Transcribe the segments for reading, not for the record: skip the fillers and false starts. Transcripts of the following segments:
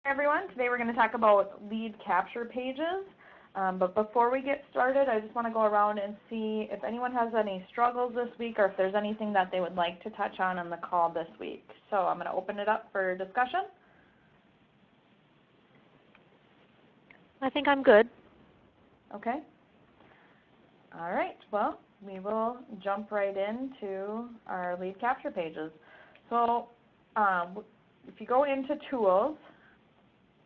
everyone. Today we're going to talk about lead capture pages. But before we get started, I just want to go around and see if anyone has any struggles this week or if there's anything that they would like to touch on the call this week. So I'm going to open it up for discussion. I think I'm good. Okay. All right. Well, we will jump right into our lead capture pages. So if you go into Tools,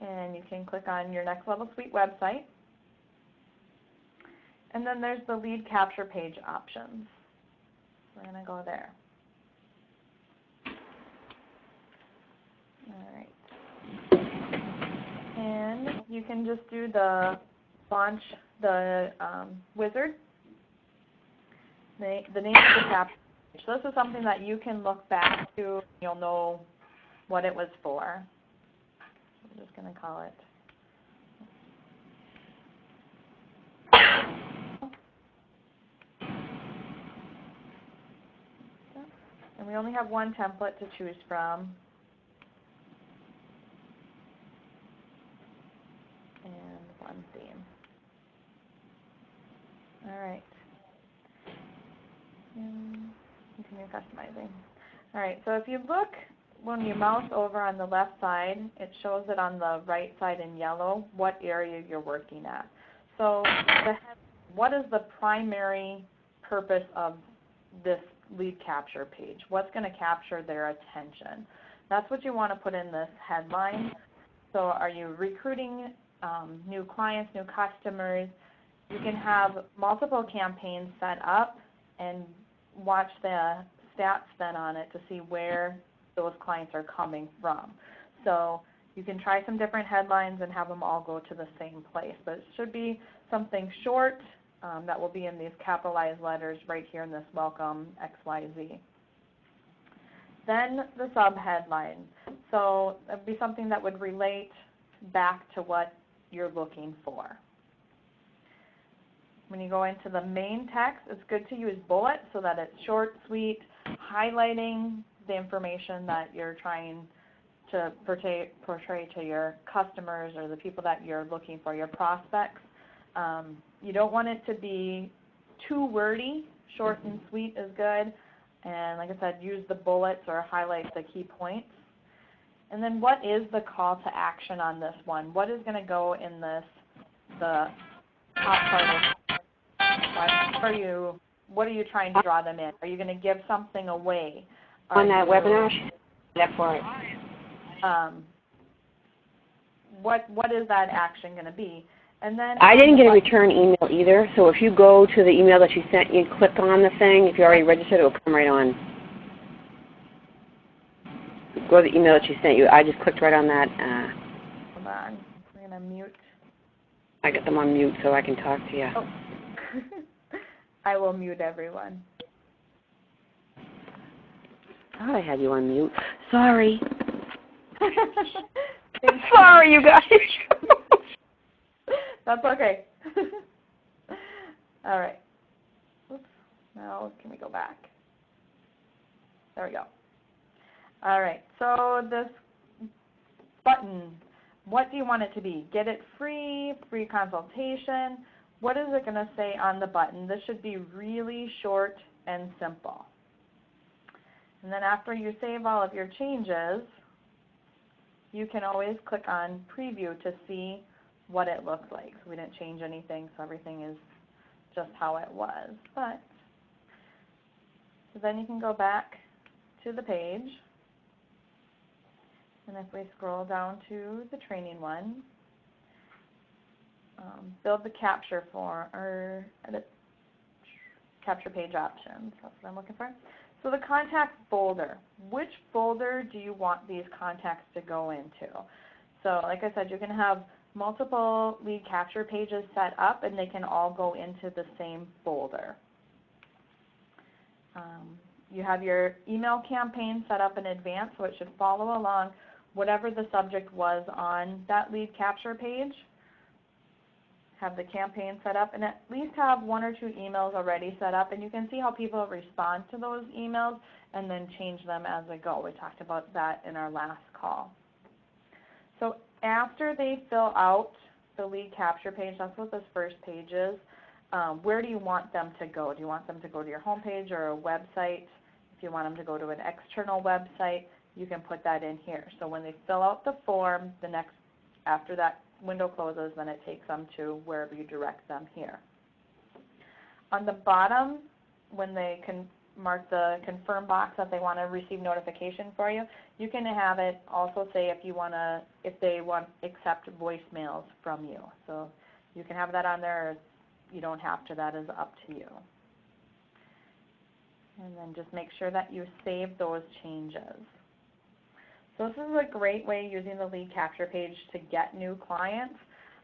and you can click on your Next Level Suite website, and then there's the lead capture page options. We're going to go there. All right. And you can just do the launch, the wizard, the name of the capture page. So this is something that you can look back to. You'll know what it was for. I'm just going to call it. And we only have one template to choose from. And one theme. All right. And continue customizing. All right, so if you look, when you mouse over on the left side, it shows it on the right side in yellow what area you're working at. So what is the primary purpose of this lead capture page? What's going to capture their attention? That's what you want to put in this headline. So are you recruiting new clients, new customers? You can have multiple campaigns set up and watch the stats then on it to see where those clients are coming from. So you can try some different headlines and have them all go to the same place. But it should be something short that will be in these capitalized letters right here in this welcome XYZ. Then the subheadline. So it would be something that would relate back to what you're looking for. When you go into the main text, it's good to use bullets so that it's short, sweet, highlighting the information that you're trying to portray to your customers or the people that you're looking for, your prospects. You don't want it to be too wordy. Short and sweet is good. And like I said, use the bullets or highlight the key points. And then what is the call to action on this one? What is going to go in this, the top part of what are you trying to draw them in? Are you going to give something away? On that webinar, that for it. What is that action going to be? And then I didn't get a return email either, so if you go to the email that you sent, you click on the thing, if you already registered, it will come right on. Go to the email that you sent you. I just clicked right on that. Hold on. I'm going to mute. I got them on mute so I can talk to you. Oh. I will mute everyone. I thought I had you on mute. Sorry. Sorry, you guys. That's okay. All right. Oops. Now, can we go back? There we go. All right. So this button, what do you want it to be? Get it free, free consultation. What is it going to say on the button? This should be really short and simple. And then after you save all of your changes, you can always click on Preview to see what it looks like. So we didn't change anything, so everything is just how it was. But so then you can go back to the page. And if we scroll down to the training one, build the capture form or edit capture page options. That's what I'm looking for. So the contact folder. Which folder do you want these contacts to go into? So like I said, you can have multiple lead capture pages set up and they can all go into the same folder. You have your email campaign set up in advance, so it should follow along whatever the subject was on that lead capture page. Have the campaign set up and at least have 1 or 2 emails already set up, and you can see how people respond to those emails and then change them as they go. We talked about that in our last call. So after they fill out the lead capture page, that's what this first page is, where do you want them to go? Do you want them to go to your homepage or a website? If you want them to go to an external website, you can put that in here. So when they fill out the form, after that window closes, then it takes them to wherever you direct them here. On the bottom, when they can mark the confirm box that they want to receive notification for you, you can have it also say if they want accept voicemails from you. So you can have that on there, or you don't have to. That is up to you. And then just make sure that you save those changes. So this is a great way using the lead capture page to get new clients,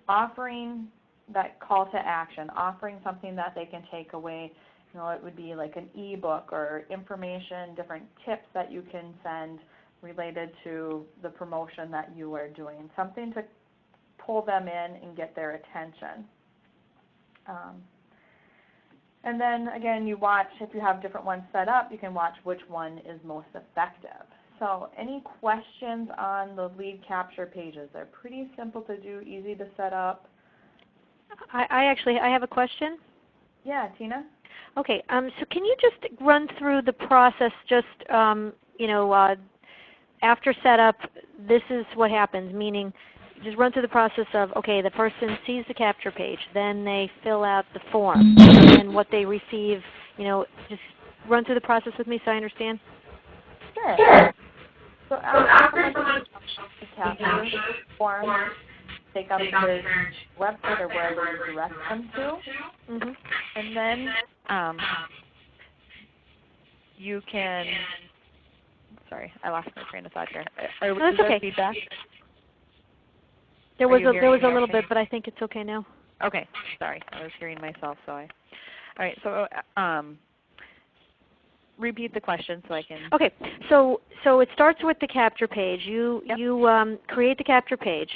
offering that call to action, offering something that they can take away. You know, it would be like an ebook or information, different tips that you can send related to the promotion that you are doing, something to pull them in and get their attention. And then again, you watch, if you have different ones set up, you can watch which one is most effective. So any questions on the lead capture pages? They're pretty simple to do, easy to set up. I have a question. Yeah, Tina? Okay, so can you just run through the process, just, after setup, this is what happens, meaning just run through the process of, okay, the person sees the capture page, then they fill out the form, and what they receive, just run through the process with me so I understand. Sure. So after someone capture form, take up the website or wherever you direct them to, and then you can, sorry, I lost my train of thought here. That's okay. Feedback? There was a little bit, but I think it's okay now. Okay, sorry, I was hearing myself, all right, so repeat the question so I can. Okay, so it starts with the capture page. You create the capture page.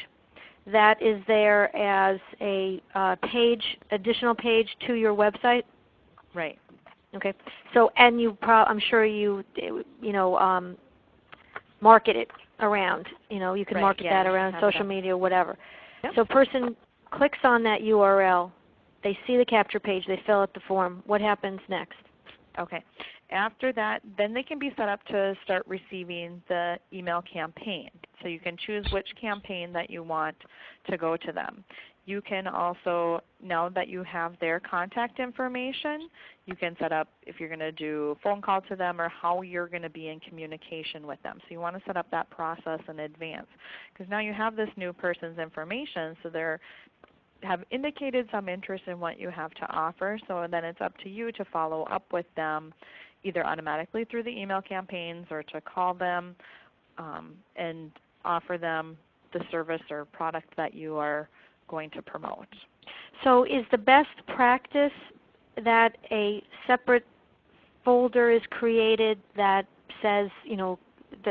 That is there as a additional page to your website. Right. Okay. So and I'm sure you market it around. You can market that around social media, whatever. Yep. So a person clicks on that URL. They see the capture page. They fill out the form. What happens next? Okay. After that, then they can be set up to start receiving the email campaign. So you can choose which campaign that you want to go to them. You can also, now that you have their contact information, you can set up if you're going to do a phone call to them or how you're going to be in communication with them. So you want to set up that process in advance because now you have this new person's information, so they have indicated some interest in what you have to offer. So then it's up to you to follow up with them either automatically through the email campaigns or to call them and offer them the service or product that you are going to promote. So is the best practice that a separate folder is created that says,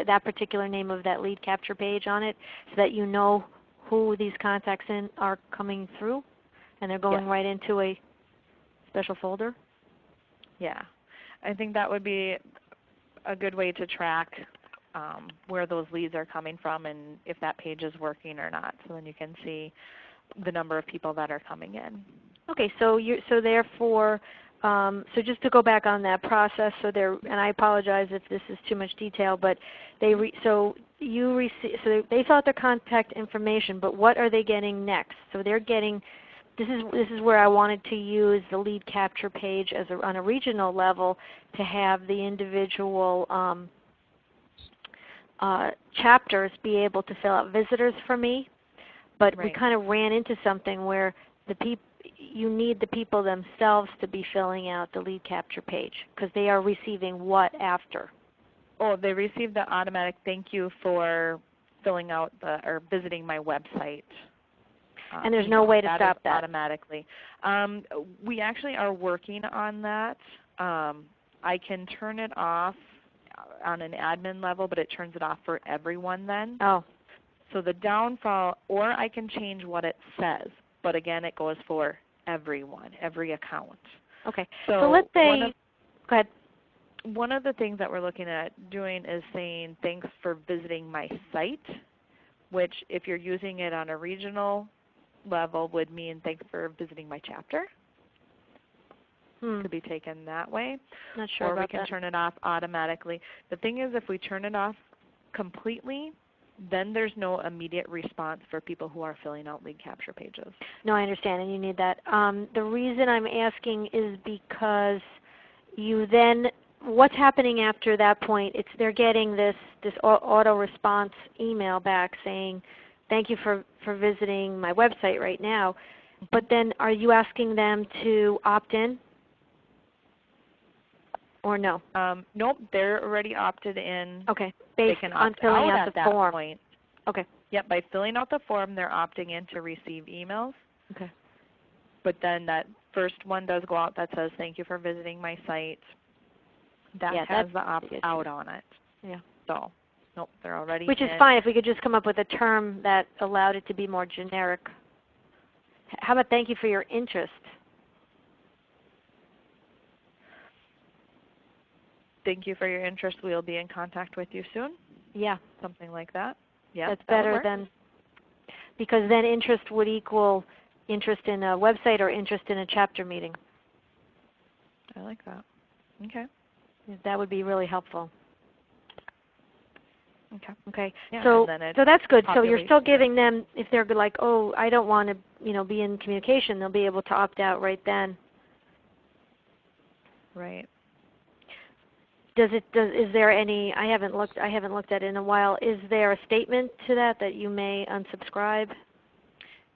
that particular name of that lead capture page on it so that you know who these contacts are coming through and they're going right into a special folder? Yeah. I think that would be a good way to track where those leads are coming from and if that page is working or not. So then you can see the number of people that are coming in. Okay, so therefore, so just to go back on that process, and I apologize if this is too much detail, but they fill out their contact information, but what are they getting next? So they're getting. This is where I wanted to use the lead capture page on a regional level to have the individual chapters be able to fill out visitors for me. But we kind of ran into something where you need the people themselves to be filling out the lead capture page because they are receiving what after? Oh, they receive the automatic thank you for filling out or visiting my website. And there's no way to stop that automatically. We actually are working on that. I can turn it off on an admin level, but it turns it off for everyone then. Oh. So the downfall, or I can change what it says, but again, it goes for everyone, every account. Okay. So let's say, go ahead. One of the things that we're looking at doing is saying thanks for visiting my site which if you're using it on a regional level would mean thanks for visiting my chapter. Could be taken that way. Not sure or about we can that. turn it off automatically. The thing is, if we turn it off completely, then there's no immediate response for people who are filling out lead capture pages. No, I understand, and you need that. The reason I'm asking is because you then, what's happening after that point? They're getting this auto response email back saying, "Thank you for visiting my website right now." But then, are you asking them to opt in, or no? Nope, they're already opted in. Okay, They based can on opt filling out out at the that form. point. Okay. Yep, by filling out the form, they're opting in to receive emails. Okay. But then that first one does go out that says, "Thank you for visiting my site." That Yeah, has that's the opt the issue. out on it. Yeah. So, nope, they're already Which is in. fine if we could just come up with a term that allowed it to be more generic. How about "thank you for your interest"? Thank you for your interest. We'll be in contact with you soon. Yeah, Something like that. Yeah, that's that would better work. than, because then interest would equal interest in a website or interest in a chapter meeting. I like that. Okay. That would be really helpful. Okay. Okay. Yeah, So, and then it so that's good. So you're populates still there. giving them, if they're like, "Oh, I don't want to, be in communication," they'll be able to opt out right then. Right. Is there any, I haven't looked at it in a while, is there a statement to that you may unsubscribe?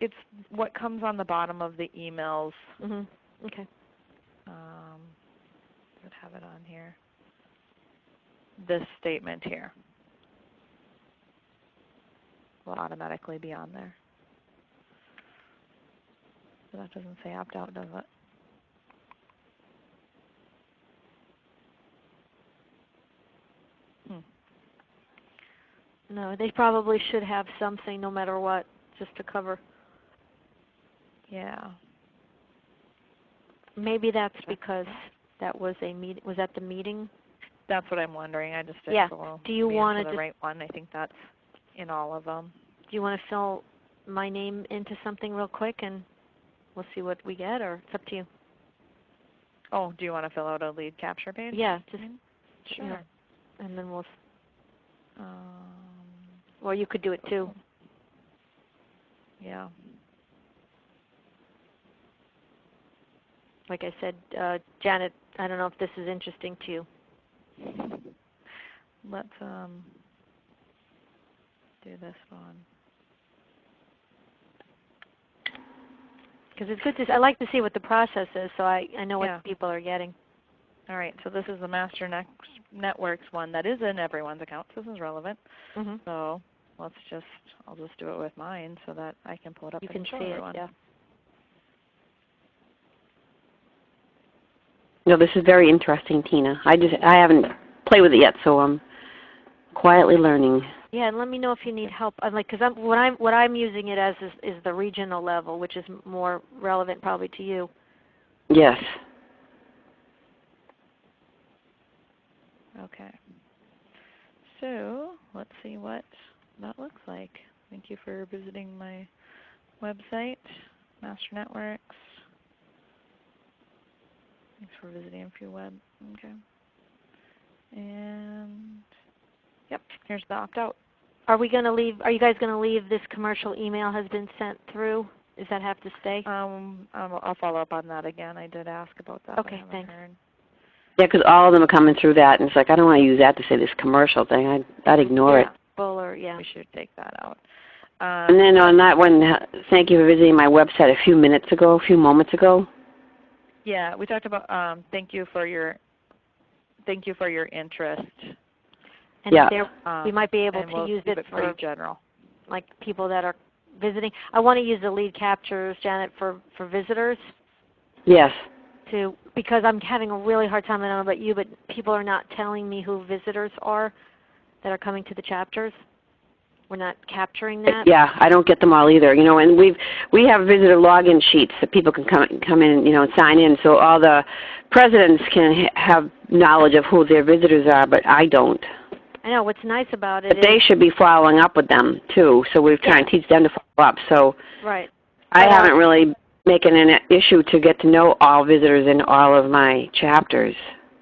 It's what comes on the bottom of the emails. Okay. Let's have it on here. This statement here will automatically be on there. So that doesn't say opt out, does it? No, they probably should have something no matter what, just to cover. Yeah. Maybe that's because that was a meet. Was that the meeting? That's what I'm wondering. I just didn't Yeah. go Do you into want to the just, right one. I think that's in all of them. do you want to fill my name into something real quick and we'll see what we get, or it's up to you? Oh, do you want to fill out a lead capture page? Yeah, just Sure. you know, and then we'll, Um, or you could do it too. yeah. Like I said, Janet, I don't know if this is interesting to you. Let's do this one. Because it's good to, I like to see what the process is, so I know Yeah. what people are getting. All right, so this is the Master Networks one that is in everyone's account. So this is relevant. So I'll just do it with mine so that I can pull it up You and can show see it, everyone. yeah. No, this is very interesting, Tina. I haven't played with it yet, so I'm quietly learning. Yeah, and let me know if you need help. Because what I'm using it as is the regional level, which is more relevant probably to you. Yes. Okay. So let's see what that looks like. Thank you for visiting my website, Master Networks. Thanks for visiting FueWeb. Okay. And yep, here's the opt-out. Are you guys going to leave this commercial email has been sent through? Does that have to stay? I'll follow up on that again. I did ask about that. Okay, thanks. Yeah, because all of them are coming through that, and it's like, I don't want to use that to say this commercial thing. I'd ignore it. Full or, yeah. We should take that out. And then on that one, thank you for visiting my website a few moments ago. Yeah, we talked about thank you for your interest. And Yeah. we might be able and to we'll use keep it pretty for general. like people that are visiting. I want to use the lead captures, Janet, for visitors. Yes. Because I'm having a really hard time, I don't know about you, but people are not telling me who visitors are that are coming to the chapters. We're not capturing that. Yeah, I don't get them all either. And we have visitor login sheets that people can come in, and sign in, so all the presidents can have knowledge of who their visitors are, but I don't. I know what's nice about it But they is, should be following up with them, too, so we're trying to teach them to follow up. So right. I But, haven't really making an issue to get to know all visitors in all of my chapters.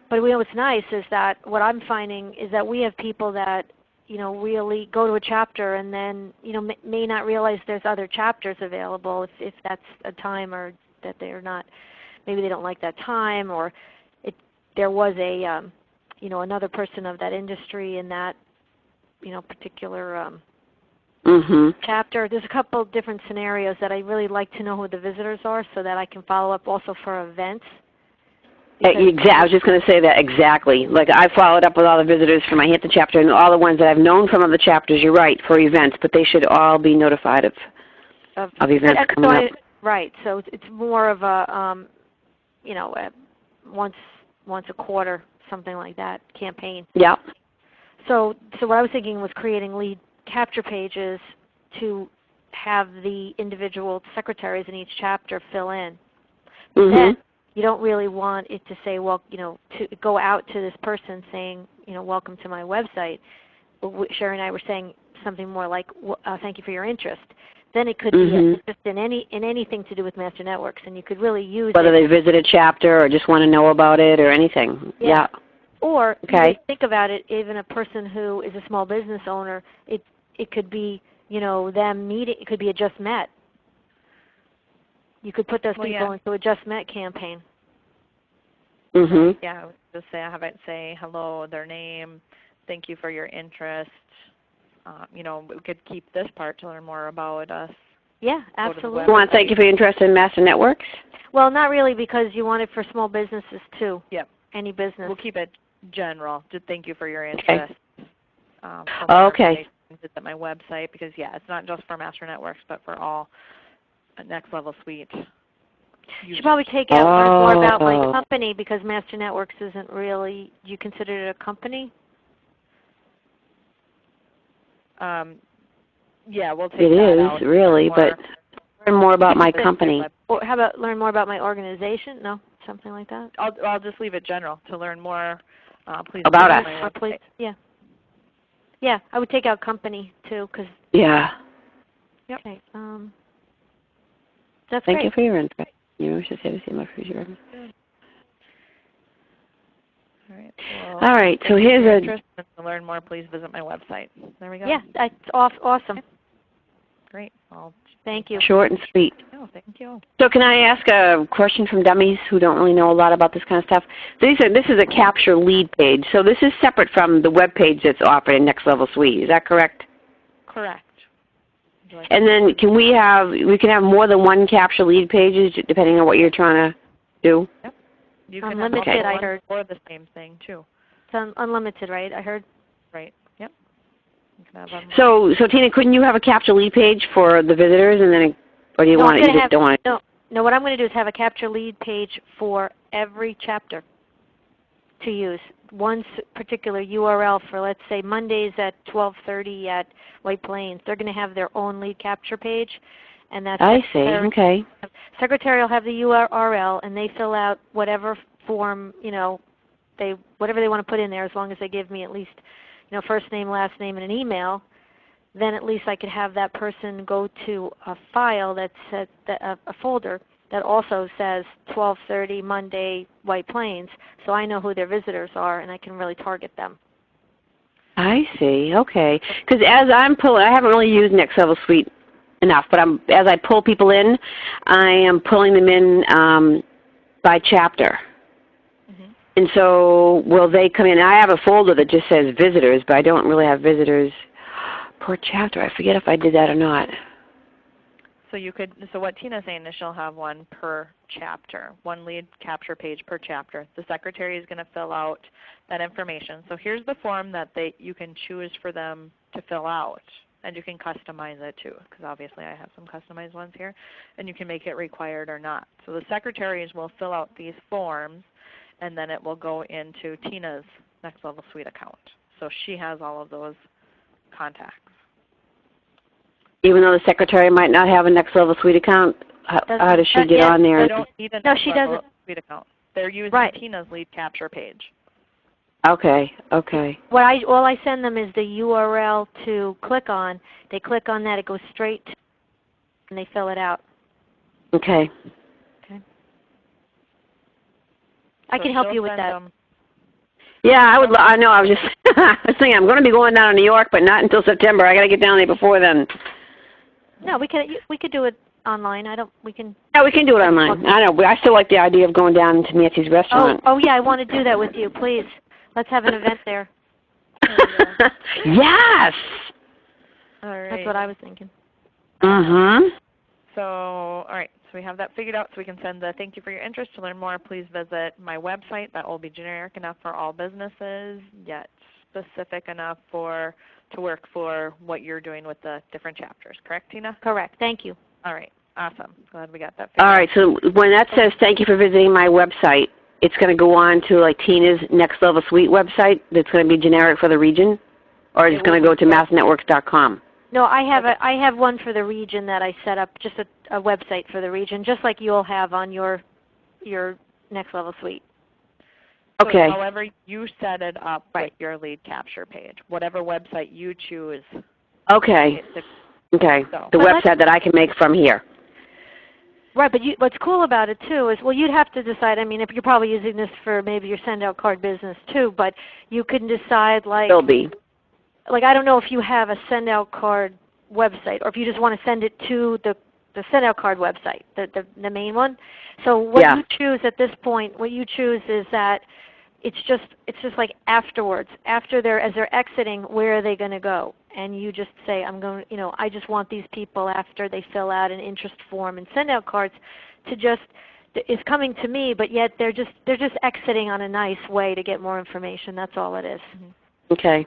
But what's nice is that what I'm finding is that we have people that, you know, really go to a chapter and then, you know, may not realize there's other chapters available if that's a time, or that they're not, maybe they don't like that time, or there was a, you know, another person of that industry in that, you know, particular chapter. There's a couple different scenarios that I really like to know who the visitors are so that I can follow up also for events. I was just going to say that exactly. Like I followed up with all the visitors from my Hampton chapter and all the ones that I've known from other chapters, you're right, for events, but they should all be notified of events coming up. Right, so it's more of a, you know, once a quarter, something like that, campaign. Yeah. So what I was thinking was creating lead capture pages to have the individual secretaries in each chapter fill in. Then you don't really want it to say, well, you know, to go out to this person saying, you know, welcome to my website. Sherry and I were saying something more like, thank you for your interest. Then it could be just in anything to do with Master Networks, and you could really use whether they visit a chapter or just want to know about it or anything. Yeah. Or you think about it, even a person who is a small business owner, it could be, you know, them meeting. It could be a just met. You could put those people into a just met campaign. Yeah, I would just have it say hello, their name, thank you for your interest. You know, we could keep this part to learn more about us. Yeah, absolutely. You want to thank you for your interest in Master Networks? Well, not really, because you want it for small businesses too. Yep. Any business. We'll keep it general. Just thank you for your interest. Okay. Visit my website, because it's not just for Master Networks, but for all Next Level Suite. You should probably take out learn more about my company, because Master Networks isn't really. Do you consider it a company? Yeah, we'll take it that is out. Really, but learn more about my company. Or how about learn more about my organization? No, something like that. I'll just leave it general. To learn more, please about visit us. my website. Yeah, I would take out company too, because. Yeah. Yep. Okay. That's Thank great. you for your interest. You should say the same for your All right. So here's a. To learn more, please visit my website. There we go. Yeah, that's awesome. Great. Thank you. Short and sweet. Oh, thank you. So can I ask a question from dummies who don't really know a lot about this kind of stuff? This is a capture lead page. So this is separate from the web page that's offered in Next Level Suite. Is that correct? Correct. And then we can have more than one capture lead pages depending on what you're trying to do? Yep. You can unlimited, have I heard. or the same thing too. It's unlimited, right? I heard. Right. Yep. You can have so Tina, couldn't you have a capture lead page for the visitors, and then, or do you want it? You just don't want it? No. What I'm going to do is have a capture lead page for every chapter to use. One particular URL for, let's say, Mondays at 12:30 at White Plains. They're going to have their own lead capture page, and that's. I see. Okay. Secretary will have the URL, and they fill out whatever form, you know, whatever they want to put in there, as long as they give me at least, you know, first name, last name, and an email. Then at least I could have that person go to a file that's a folder that also says 12:30 Monday White Plains, so I know who their visitors are and I can really target them. I see. Okay. Because as I'm I haven't really used Next Level Suite enough, but as I pull people in, I am pulling them in by chapter. And so will they come in? I have a folder that just says visitors, but I don't really have visitors per chapter. I forget if I did that or not. So what Tina's saying is she'll have one per chapter, one lead capture page per chapter. The secretary is going to fill out that information. So here's the form that you can choose for them to fill out, and you can customize it too, because obviously I have some customized ones here, and you can make it required or not. So the secretaries will fill out these forms, and then it will go into Tina's Next Level Suite account. So she has all of those contacts. Even though the secretary might not have a Next Level Suite account, how does she get on there? They don't need a No, she doesn't. Suite account. They're using Tina's lead capture page. Okay, okay. All I send them is the URL to click on. They click on that, it goes straight to, and they fill it out. Okay. Okay. I can help you with that. Yeah, I know. I was just I was thinking I'm going to be going down to New York, but not until September. I got to get down there before then. No, we could do it online. We can. Yeah, we can do it online. I know, but I still like the idea of going down to Nancy's restaurant. Oh yeah, I want to do that with you, please. Let's have an event there. Yes. All right. That's what I was thinking. So, all right. So we have that figured out. So we can send the thank you for your interest. To learn more, please visit my website. That will be generic enough for all businesses, yet specific enough to work for what you're doing with the different chapters. Correct, Tina? Correct. Thank you. All right. Awesome. Glad we got that figured out. All right. So when that says thank you for visiting my website, it's going to go on to like Tina's Next Level Suite website. That's going to be generic for the region, or it's going to go to massnetworks.com. No, I have one for the region that I set up, just a website for the region, just like you'll have on your Next Level Suite. So Okay. however you set it up with your lead capture page, whatever website you choose. Okay. Okay. So. The website that I can make from here. Right, but what's cool about it too is, well, you'd have to decide. I mean, if you're probably using this for maybe your send-out card business too, but you can decide like. Will be. Like, I don't know if you have a send-out card website, or if you just want to send it to the send-out card website, the main one. So what you choose at this point, what you choose is that it's just like afterwards, as they're exiting, where are they going to go? And you just say, I just want these people, after they fill out an interest form and send out cards, is coming to me, but yet they're just exiting on a nice way to get more information. That's all it is. Okay.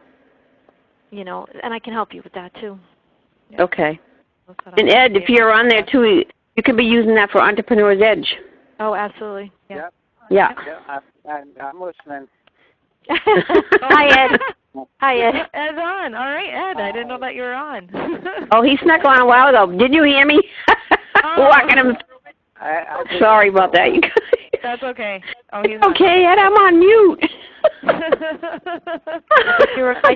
And I can help you with that too. Yeah. Okay. And Ed, if you're on there too, you could be using that for Entrepreneur's Edge. Oh, absolutely. Yeah. Yeah. I'm listening. Hi, Ed. Hi, Ed. Ed's on. All right, Ed. I didn't know that you were on. Oh, he snuck on a while ago. Didn't you hear me? Walking him. Sorry about that, you guys. That's okay. Oh, he's okay, Ed, I'm on mute.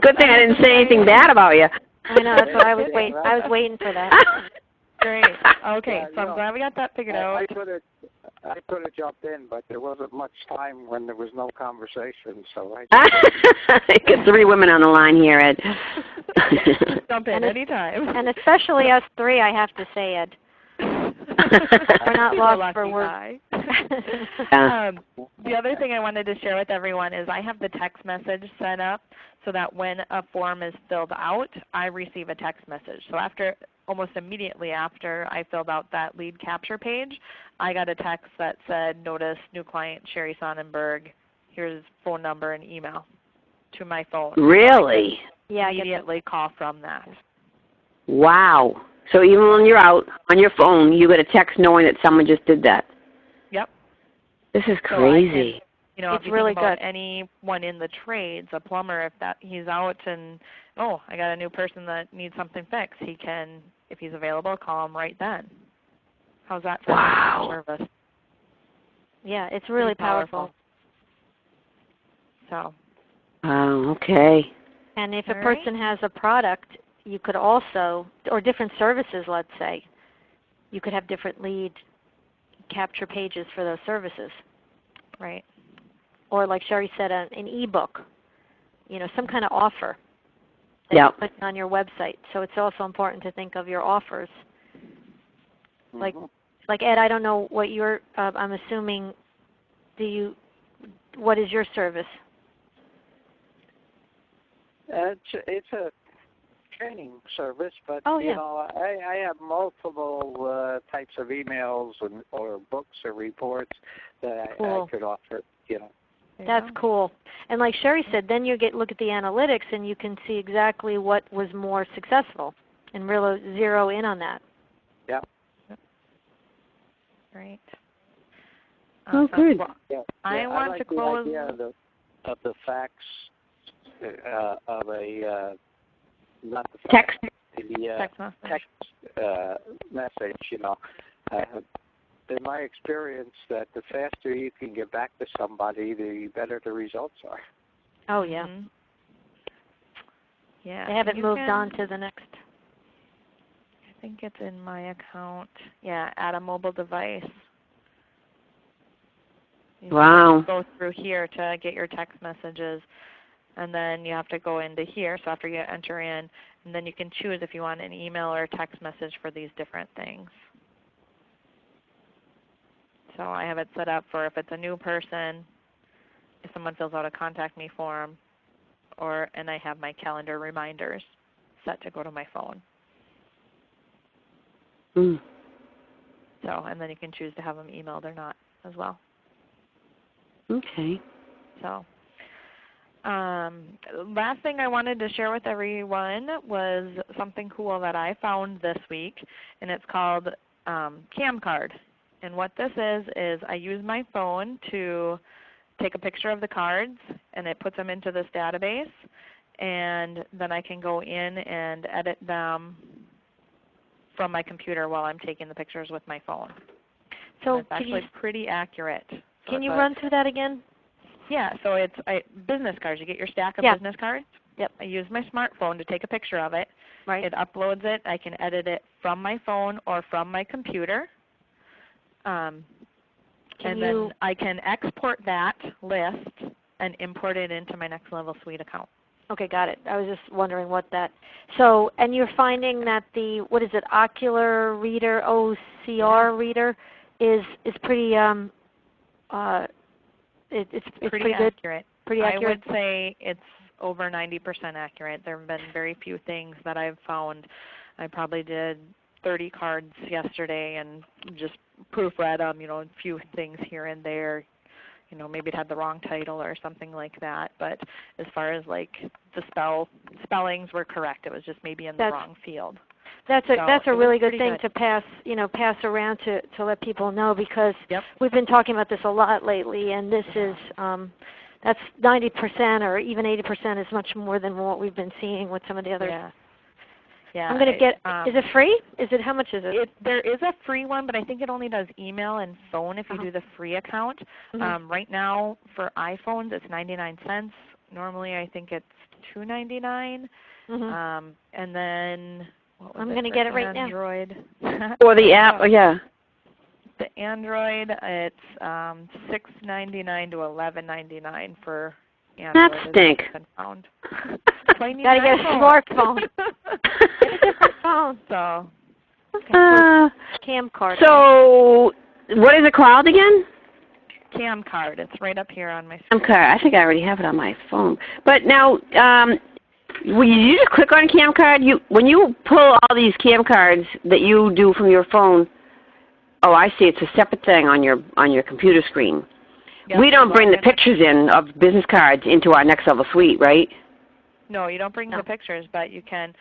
Good thing I didn't say anything bad about you. I know, that's what I was waiting. I was waiting for that. Great. Okay, so I'm glad we got that figured out. I could have jumped in, but there wasn't much time when there was no conversation, so I got 3 women on the line here, Ed. Jump in anytime. And especially us 3, I have to say, Ed. We're not lost for words. The other thing I wanted to share with everyone is I have the text message set up so that when a form is filled out, I receive a text message. So almost immediately after I filled out that lead capture page, I got a text that said, notice new client Sherry Sonnenberg, here's phone number and email to my phone. Really? Yeah, immediately call from that. Wow. So even when you're out on your phone, you get a text knowing that someone just did that. Yep. This is crazy. So it's if you really think about good. anyone in the trades, a plumber, if he's out and, I got a new person that needs something fixed, he can, if he's available, call him right then. How's that for service? Yeah, it's really powerful. So. Okay. And if a person has a product, you could also, or different services, let's say, you could have different lead capture pages for those services. Right. Or like Sherry said, an e-book, some kind of offer that you put on your website. So it's also important to think of your offers. Like Ed, I don't know what I'm assuming, what is your service? It's a training service, but I have multiple types of emails or books or reports that I could offer. That's cool. And like Sherry said, then you look at the analytics and you can see exactly what was more successful and really zero in on that. Yeah. Great. Oh, good. Well, I want to close. The idea of the facts of a not the text. Text message. In my experience, that the faster you can get back to somebody, the better the results are. Oh, yeah. Mm-hmm. Yeah. They haven't moved on to the next. I think it's in my account. Yeah, add a mobile device. Wow. Go through here to get your text messages, and then you have to go into here. So after you enter in, and then you can choose if you want an email or a text message for these different things. So I have it set up for if it's a new person, if someone fills out a contact me form, and I have my calendar reminders set to go to my phone. Mm. So, and then you can choose to have them emailed or not as well. Okay. So, last thing I wanted to share with everyone was something cool that I found this week, and it's called CamCard. And what this is I use my phone to take a picture of the cards, and it puts them into this database, and then I can go in and edit them from my computer while I'm taking the pictures with my phone. So it's actually pretty accurate. So can you run through that again? Yeah, so it's business cards. You get your stack of business cards. Yep. I use my smartphone to take a picture of it. Right. It uploads it. I can edit it from my phone or from my computer. Then I can export that list and import it into my Next Level Suite account. Okay, got it. I was just wondering what that. So, and you're finding that the, what is it, Ocular Reader, OCR Reader, is pretty it's pretty good. Accurate. Pretty accurate. I would say it's over 90% accurate. There have been very few things that I've found. I probably did 30 cards yesterday and just proofread them, a few things here and there. Maybe it had the wrong title or something like that. But as far as like the spellings were correct. It was just maybe in the wrong field. That's a really good thing to pass around to let people know, because we've been talking about this a lot lately, and this is that's 90% or even 80% is much more than what we've been seeing with some of the others. Yeah. I'm going to get. Is it free? How much is it? There is a free one, but I think it only does email and phone if you do the free account. Right now for iPhones it's 99 cents. Normally I think it's $2.99. And then I'm going to get it right Android. now. Or the app, The Android, it's $6.99 to $11.99 for Android. That stink. Got to get a smartphone. Get a different phone. So, CamCard. So, what is it called again? CamCard. It's right up here on my screen. CamCard. I think I already have it on my phone. But now, when you just click on CamCard, when you pull all these CamCards that you do from your phone, oh, I see. It's a separate thing on your computer screen. Yep, we don't bring the pictures in of business cards into our Next Level Suite, right? No, you don't bring the pictures, but you can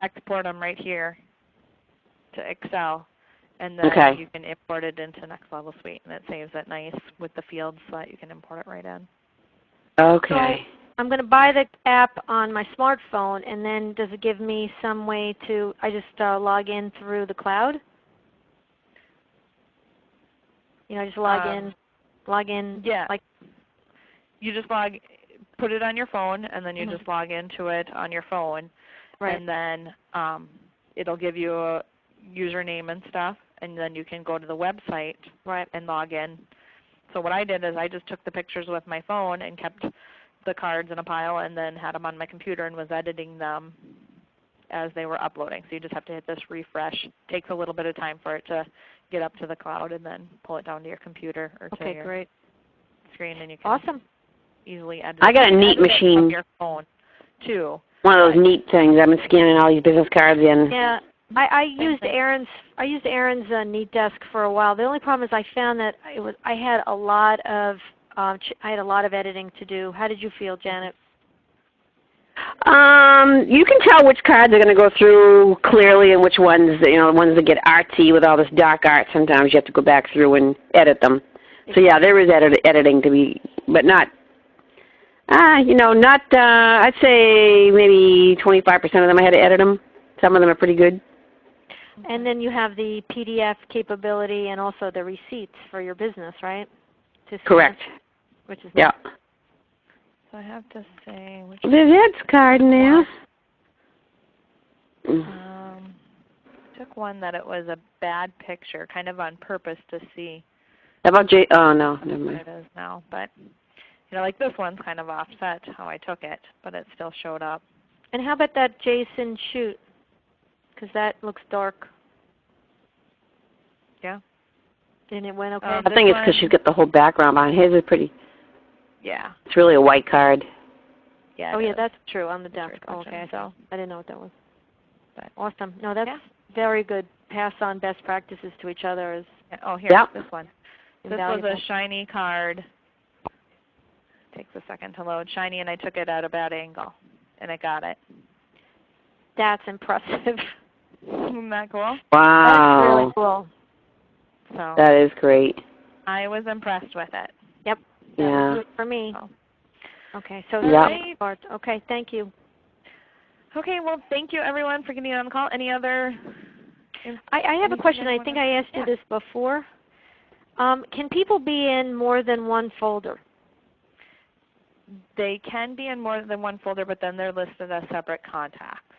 export them right here to Excel, and then you can import it into Next Level Suite, and it saves it nice with the fields so that you can import it right in. Okay. So I'm going to buy the app on my smartphone, and then does it give me some way to, I just log in through the cloud? Just log in. Yeah. Like you just put it on your phone, and then you just log into it on your phone. Right. And then it'll give you a username and stuff, and then you can go to the website and log in. So what I did is I just took the pictures with my phone and kept the cards in a pile, and then had them on my computer and was editing them as they were uploading. So you just have to hit this refresh. It takes a little bit of time for it to get up to the cloud, and then pull it down to your computer or to your screen, and you can easily edit. I got a neat machine from your phone too. One of those neat things. I've been scanning all these business cards in. Yeah, I used Aaron's Neat Desk for a while. The only problem is I found that I had a lot of editing to do. How did you feel, Janet? You can tell which cards are going to go through clearly and which ones, the ones that get artsy with all this dark art. Sometimes you have to go back through and edit them. So yeah, there is editing to be, but not, I'd say maybe 25% of them I had to edit them. Some of them are pretty good. And then you have the PDF capability and also the receipts for your business, right? Correct. Which is nice. so I have to say which Vivid's card in there. Took one that it was a bad picture, kind of on purpose to see. How about oh no, never mind. What it is now, but like this one's kind of offset how I took it, but it still showed up. And how about that Jason shoot? Because that looks dark. Yeah. And it went okay? I think it's because she's got the whole background on. His is pretty. Yeah. It's really a white card. Yeah. Oh yeah, that's true on the desk. Oh, okay, so I didn't know what that was. But awesome. No, that's very good. Pass on best practices to each other is. Oh, here, this one. This invaluable. was a shiny card. Takes a second to load. Shiny, and I took it at a bad angle, and it got it. That's impressive. Isn't that cool? Wow. That's really cool. So that is great. I was impressed with it. Yep. That was good for me. Oh. Okay, so okay, thank you. Okay, well, thank you everyone for getting on the call. Any other? I have a question. I think I asked you this before. Can people be in more than one folder? They can be in more than one folder, but then they're listed as separate contacts.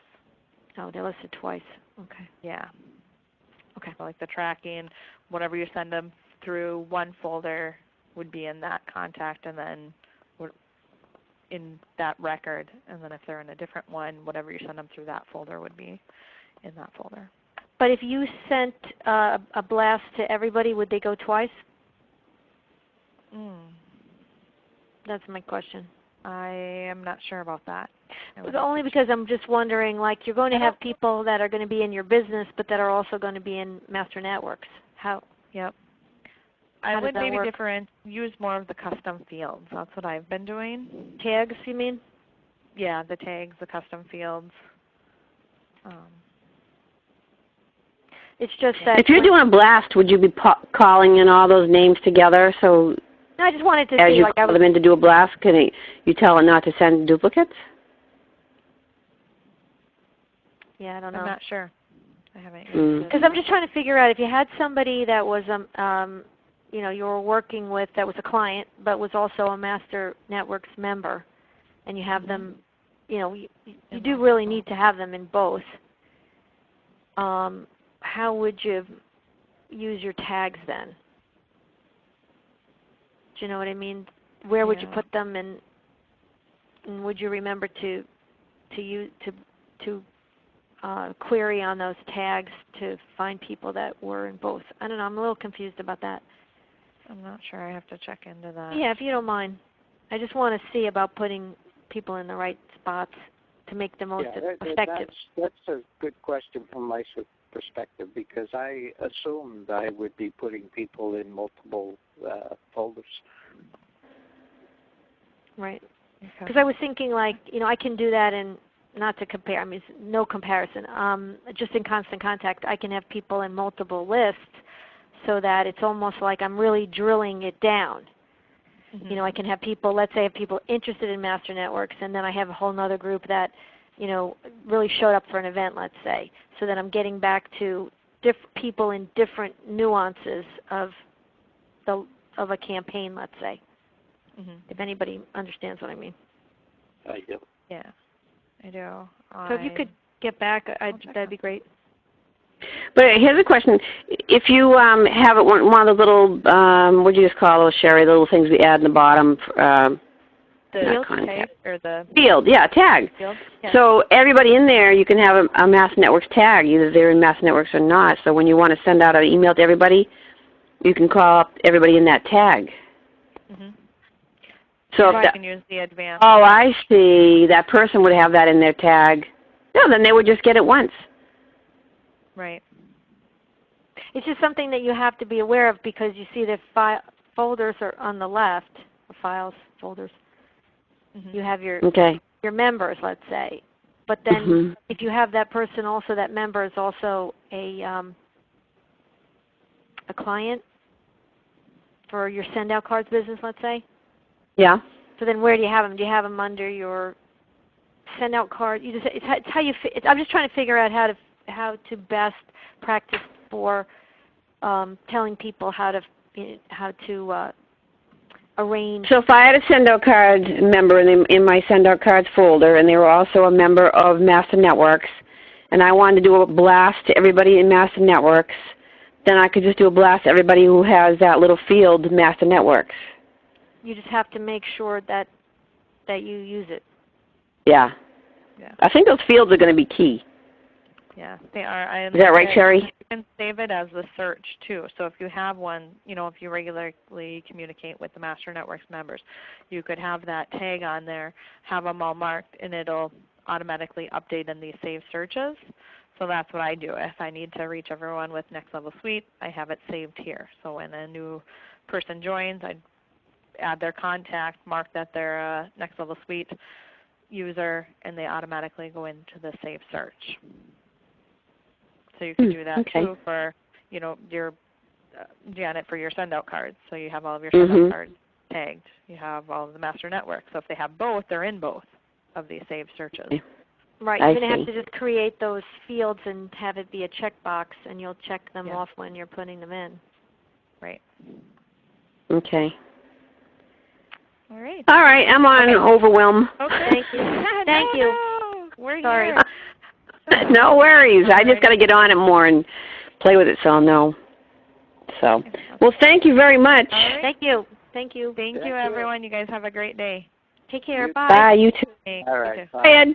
Oh, they're listed twice. Okay. Yeah. Okay. So like the tracking, whatever you send them through one folder would be in that contact, and then in that record. And then if they're in a different one, whatever you send them through that folder would be in that folder. But if you sent a blast to everybody, would they go twice? That's my question. I am not sure about that. Only because I'm just wondering, like, you're going to have people that are going to be in your business, but that are also going to be in Master Networks. How? Yep. I would maybe use more of the custom fields. That's what I've been doing. Tags, you mean? Yeah, the tags, the custom fields. It's just that if you're doing a blast, would you be calling in all those names together? So no, I just wanted to as see, you like, call them in to do a blast, can you tell it not to send duplicates? Yeah, I don't know. I'm not sure. I haven't. Because I'm just trying to figure out if you had somebody that was you were working with that was a client, but was also a Master Networks member, and you have them, you do really need to have them in both. How would you use your tags then? Do you know what I mean? Where would you put them, and would you remember to query on those tags to find people that were in both? I don't know. I'm a little confused about that. I'm not sure. I have to check into that. Yeah, if you don't mind. I just want to see about putting people in the right spots to make the most effective. That's a good question from my perspective, because I assumed I would be putting people in multiple folders. Right. Because I was thinking, like, I can do that in, not to compare, I mean, no comparison. Just in Constant Contact, I can have people in multiple lists so that it's almost like I'm really drilling it down. I can have people, let's say I have people interested in Master Networks, and then I have a whole other group that, really showed up for an event, let's say. So that I'm getting back to people in different nuances of a campaign, let's say. If anybody understands what I mean. I do. Yeah, I do. So if you could get back, that'd be great. But here's a question. If you have one of the little, what do you just call those, Sherry, the little things we add in the bottom? The tag or the field, tag. Field? Yeah. So everybody in there, you can have a Master Networks tag, either they're in Master Networks or not. So when you want to send out an email to everybody, you can call up everybody in that tag. So if you can use the advanced. Oh, I see. That person would have that in their tag. No, then they would just get it once. Right. It's just something that you have to be aware of, because you see the folders are on the left, or files, folders. You have your members, let's say. But then if you have that person also, that member is also a client for your send-out cards business, let's say. Yeah. So then where do you have them? Do you have them under your send-out card? It's how you. I'm just trying to figure out how to best practice for telling people how to arrange. So if I had a send-out cards member in my send-out cards folder, and they were also a member of Master Networks, and I wanted to do a blast to everybody in Master Networks, then I could just do a blast to everybody who has that little field, Master Networks. You just have to make sure that you use it. Yeah. I think those fields are going to be key. Yeah, they are. Is that right, Sherry? You can save it as the search too. So if you have one, if you regularly communicate with the Master Networks members, you could have that tag on there, have them all marked, and it'll automatically update in these saved searches. So that's what I do. If I need to reach everyone with Next Level Suite, I have it saved here. So when a new person joins, I add their contact, mark that they're a Next Level Suite user, and they automatically go into the Save Search. So you can do that too for, your Janet, for your send-out cards. So you have all of your send-out cards tagged. You have all of the Master Networks. So if they have both, they're in both of these saved searches. Right. You're going to have to just create those fields and have it be a checkbox, and you'll check them off when you're putting them in. Right. Okay. All right. All right. I'm on overwhelm. Okay. Thank you. Thank you. We're sorry. Here. No worries. I just got to get on it more and play with it so I'll know. So, well, thank you very much. Right. Thank you. Thank you. Thank you, everyone. You guys have a great day. Take care. Bye. Bye. You too. Thanks. All right. Bye, Ed.